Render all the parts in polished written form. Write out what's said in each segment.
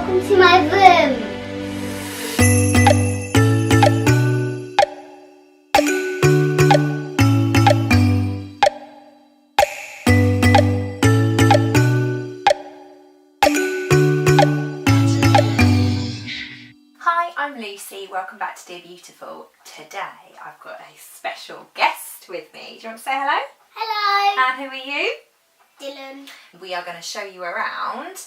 welcome to my room. Hi, I'm Lucy. Welcome back to Dear Beautiful. Today I've got a special guest with me. Do you want to say hello? Hello. And who are you? Dylan. We are going to show you around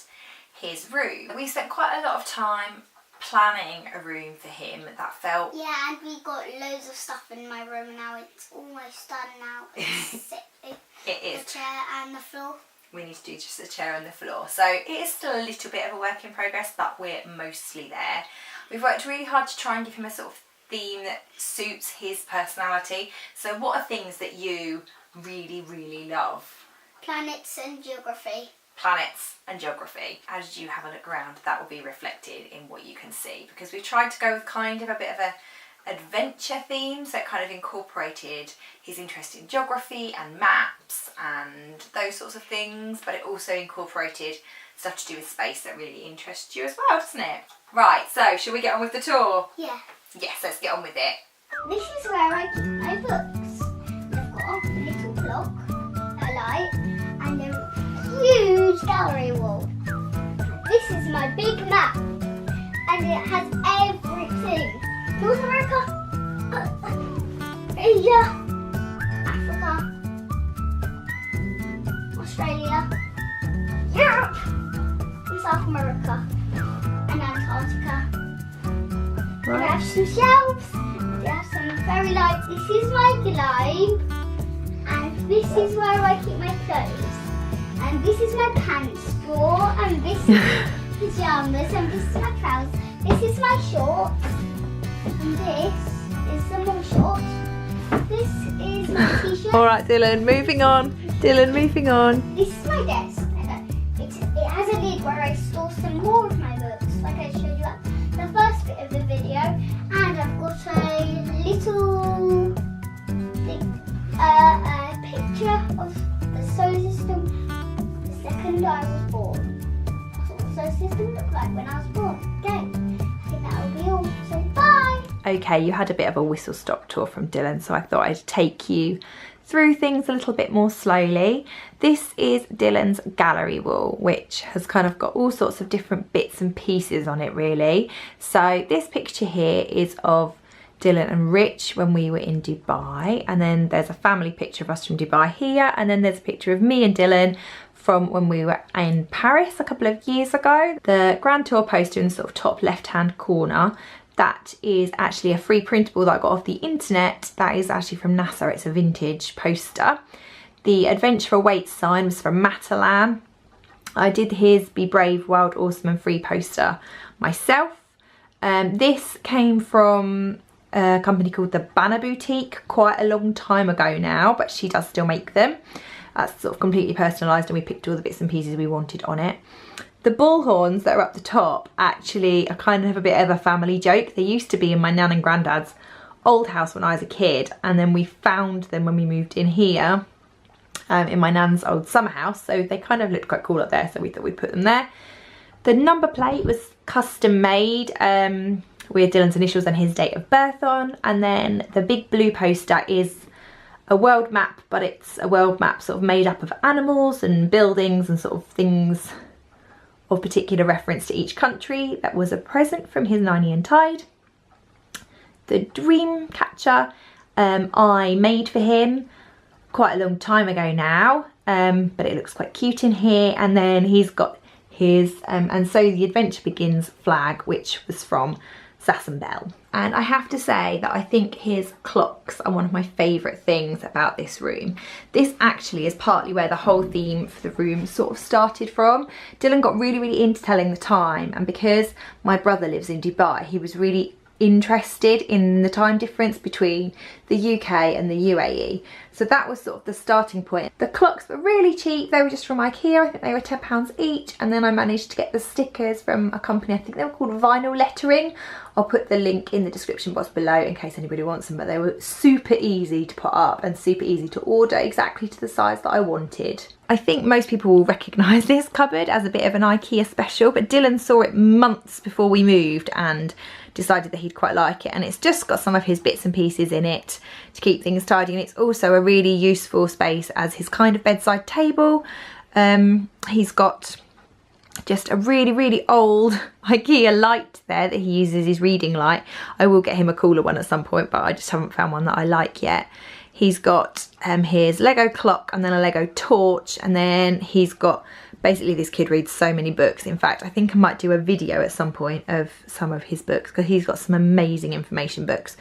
his room. We spent quite a lot of time planning a room for him that felt... Yeah, and we got loads of stuff in my room now. It's almost done now. It is. The chair and the floor. We need to do just the chair and the floor. So it is still a little bit of a work in progress, but we're mostly there. We've worked really hard to try and give him a sort of theme that suits his personality. So what are things that you really, really love? Planets and geography. Planets and geography. As you have a look around, that will be reflected in what you can see, because we've tried to go with kind of a bit of a adventure theme, so it kind of incorporated his interest in geography and maps and those sorts of things, but it also incorporated stuff to do with space that really interests you as well, doesn't it? Right, so shall we get on with the tour? Yeah. Yes, let's get on with it. This is where I keep my books. I've got a little clock, a light, and a huge gallery wall. This is my big map, and it has everything. North America, Asia, Africa, Australia, Europe, and South America, and Antarctica. We have some shelves, we have some very light. This is my globe, and this is where I keep my clothes. And this is my pants drawer, and this is pyjamas, and this is my trousers. This is my shorts. And this is some more shorts. This is my t-shirt. Alright Dylan, moving on. Dylan, moving on. This is my desk. It has a lid where I store some more of my books, like I showed you at the first bit of the video. And I've got a little thing, a picture of the solar system the second I was born. That's what the solar system looked like when I was born. Okay, I think that will be all. So bye! Okay, you had a bit of a whistle-stop tour from Dylan, so I thought I'd take you through things a little bit more slowly. This is Dylan's gallery wall, which has kind of got all sorts of different bits and pieces on it really. So this picture here is of Dylan and Rich when we were in Dubai, and then there's a family picture of us from Dubai here, and then there's a picture of me and Dylan from when we were in Paris a couple of years ago. The Grand Tour poster in the sort of top left-hand corner, that is actually a free printable that I got off the internet. That is actually from NASA. It's a vintage poster. The Adventure Awaits sign was from Matalan. I did his Be Brave, Wild, Awesome and Free poster myself. This came from a company called the Banner Boutique quite a long time ago now, but she does still make them. That's sort of completely personalised, and we picked all the bits and pieces we wanted on it. The bullhorns that are up the top actually are kind of a bit of a family joke. They used to be in my nan and granddad's old house when I was a kid, and then we found them when we moved in here in my nan's old summer house, so they kind of looked quite cool up there, so we thought we'd put them there. The number plate was custom made with Dylan's initials and his date of birth on, and then the big blue poster is a world map, but it's a world map sort of made up of animals and buildings and sort of things of particular reference to each country. That was a present from his Nanny and Tide. The dream catcher I made for him quite a long time ago now, but it looks quite cute in here. And then he's got his And So the Adventure Begins flag, which was from Sassenbell. And I have to say that I think his clocks are one of my favourite things about this room. This actually is partly where the whole theme for the room sort of started from. Dylan got really into telling the time, and because my brother lives in Dubai, he was really interested in the time difference between the UK and the UAE. So that was sort of the starting point. The clocks were really cheap. They were just from IKEA. I think they were £10 each. And then I managed to get the stickers from a company, I think they were called Vinyl Lettering. I'll put the link in the description box below in case anybody wants them, but they were super easy to put up and super easy to order exactly to the size that I wanted. I think most people will recognise this cupboard as a bit of an IKEA special, but Dylan saw it months before we moved and decided that he'd quite like it, and it's just got some of his bits and pieces in it to keep things tidy, and it's also a really useful space as his kind of bedside table. He's got just a really old IKEA light there that he uses his reading light. I will get him a cooler one at some point, but I just haven't found one that I like yet. He's got his Lego clock and then a Lego torch, and then he's got, basically this kid reads so many books. In fact, I think I might do a video at some point of some of his books because he's got some amazing information books.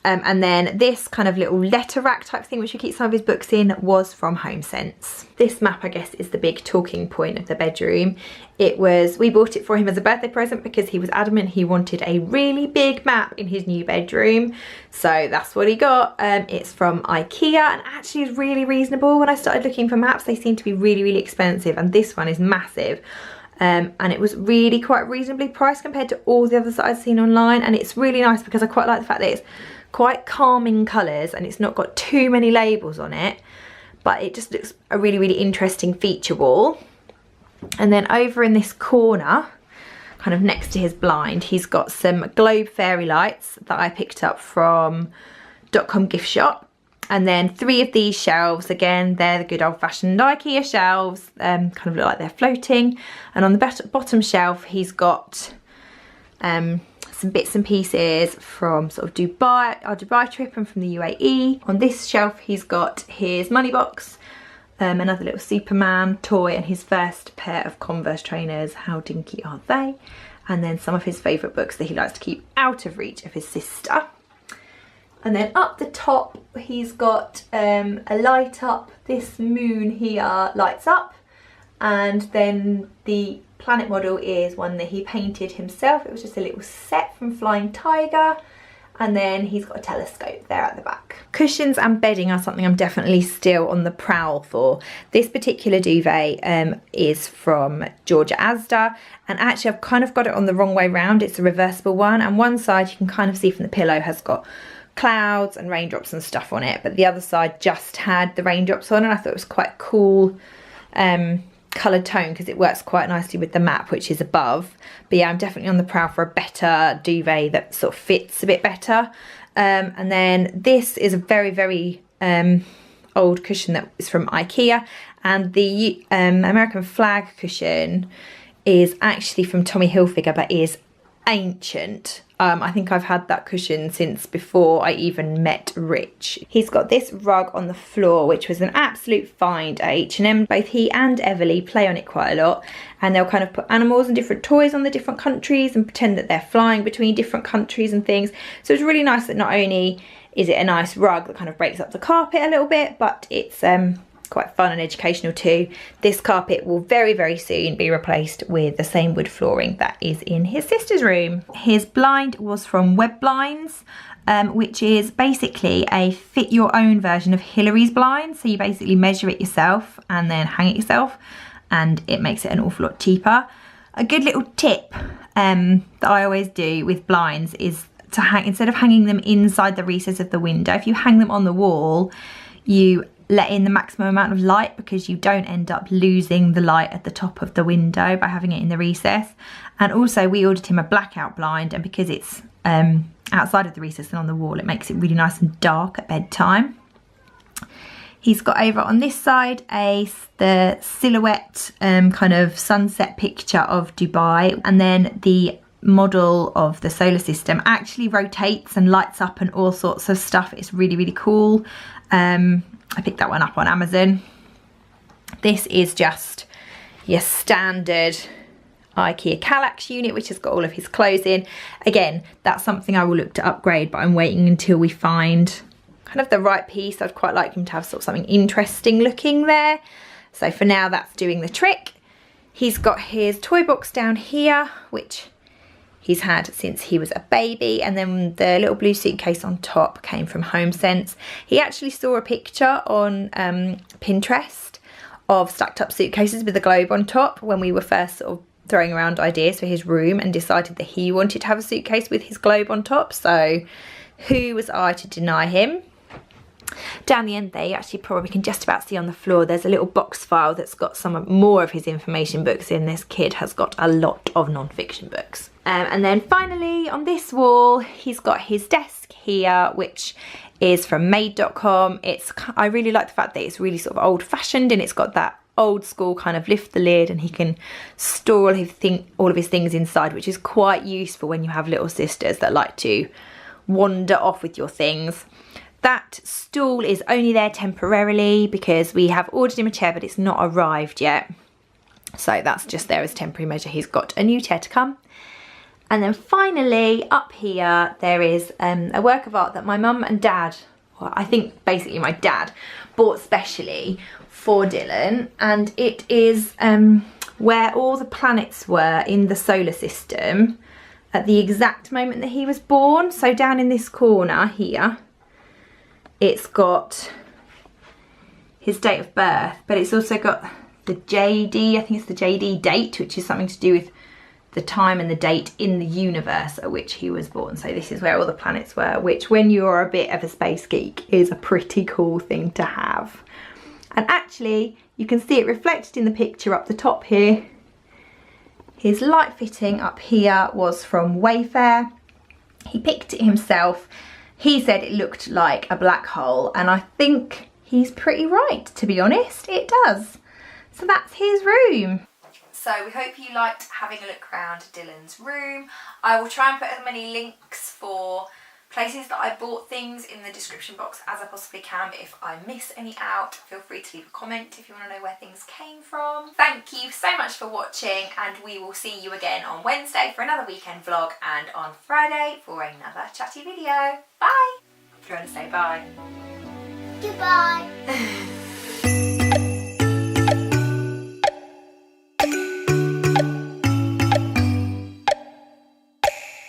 And then this kind of little letter rack type thing which we keep some of his books in was from HomeSense. This map, I guess, is the big talking point of the bedroom. We bought it for him as a birthday present because he was adamant he wanted a really big map in his new bedroom. So that's what he got. It's from IKEA and actually is really reasonable. When I started looking for maps, they seem to be really expensive, and this one is massive. And it was really quite reasonably priced compared to all the others that I'd seen online, and it's really nice because I quite like the fact that it's quite calming colours and it's not got too many labels on it, but it just looks a really interesting feature wall. And then over in this corner, kind of next to his blind, he's got some globe fairy lights that I picked up from .com gift shop. And then 3 of these shelves, again, they're the good old-fashioned IKEA shelves, kind of look like they're floating. And on the bottom shelf, he's got some bits and pieces from sort of Dubai, our Dubai trip, and from the UAE. On this shelf, he's got his money box, another little Superman toy, and his first pair of Converse trainers. How dinky are they? And then some of his favourite books that he likes to keep out of reach of his sister. And then up the top, he's got a light up. This moon here lights up, and then the planet model is one that he painted himself. It was just a little set from Flying Tiger, and then he's got a telescope there at the back. Cushions and bedding are something I'm definitely still on the prowl for. This particular duvet is from Georgia Asda, and actually I've kind of got it on the wrong way round. It's a reversible one, and one side you can kind of see from the pillow has got clouds and raindrops and stuff on it, but the other side just had the raindrops on, and I thought it was quite a cool coloured tone because it works quite nicely with the map, which is above. But yeah, I'm definitely on the prowl for a better duvet that sort of fits a bit better. And then this is a very old cushion that is from IKEA, and the American flag cushion is actually from Tommy Hilfiger, but is ancient. I think I've had that cushion since before I even met Rich. He's got this rug on the floor, which was an absolute find at H&M. Both he and Everly play on it quite a lot, and they'll kind of put animals and different toys on the different countries and pretend that they're flying between different countries and things. So it's really nice that not only is it a nice rug that kind of breaks up the carpet a little bit, but it's quite fun and educational too. This carpet will very soon be replaced with the same wood flooring that is in his sister's room. His blind was from Web Blinds, which is basically a fit your own version of Hillary's blind. So you basically measure it yourself and then hang it yourself, and it makes it an awful lot cheaper. A good little tip that I always do with blinds is to hang, instead of hanging them inside the recess of the window, if you hang them on the wall, you let in the maximum amount of light, because you don't end up losing the light at the top of the window by having it in the recess. And also we ordered him a blackout blind, and because it's outside of the recess and on the wall, it makes it really nice and dark at bedtime. He's got over on this side the silhouette kind of sunset picture of Dubai, and then the model of the solar system actually rotates and lights up and all sorts of stuff. It's really cool. I picked that one up on Amazon. This is just your standard IKEA Kallax unit, which has got all of his clothes in. Again, that's something I will look to upgrade, but I'm waiting until we find kind of the right piece. I'd quite like him to have sort of something interesting looking there. So for now, that's doing the trick. He's got his toy box down here, which he's had since he was a baby. And then the little blue suitcase on top came from HomeSense. He actually saw a picture on Pinterest of stacked up suitcases with a globe on top when we were first sort of throwing around ideas for his room, and decided that he wanted to have a suitcase with his globe on top. So who was I to deny him? Down the end there, you actually probably can just about see on the floor, there's a little box file that's got more of his information books in. This kid has got a lot of non-fiction books. And then finally on this wall, he's got his desk here, which is from made.com. I really like the fact that it's really sort of old fashioned, and it's got that old school kind of lift the lid, and he can store all of his things inside, which is quite useful when you have little sisters that like to wander off with your things. That stool is only there temporarily because we have ordered him a chair, but it's not arrived yet. So that's just there as temporary measure. He's got a new chair to come. And then finally up here, there is a work of art that my mum and dad, well, I think basically my dad, bought specially for Dylan. And it is where all the planets were in the solar system at the exact moment that he was born. So down in this corner here, it's got his date of birth, but it's also got the JD, I think it's the JD date, which is something to do with the time and the date in the universe at which he was born. So this is where all the planets were, which when you're a bit of a space geek is a pretty cool thing to have. And actually, you can see it reflected in the picture up the top here. His light fitting up here was from Wayfair. He picked it himself. He said it looked like a black hole, and I think he's pretty right, to be honest. It does. So that's his room. So we hope you liked having a look around Dylan's room. I will try and put as many links for places that I bought things in the description box as I possibly can, but if I miss any out, feel free to leave a comment if you want to know where things came from. Thank you so much for watching, and we will see you again on Wednesday for another weekend vlog, and on Friday for another chatty video. Bye! If you want to say bye. Goodbye.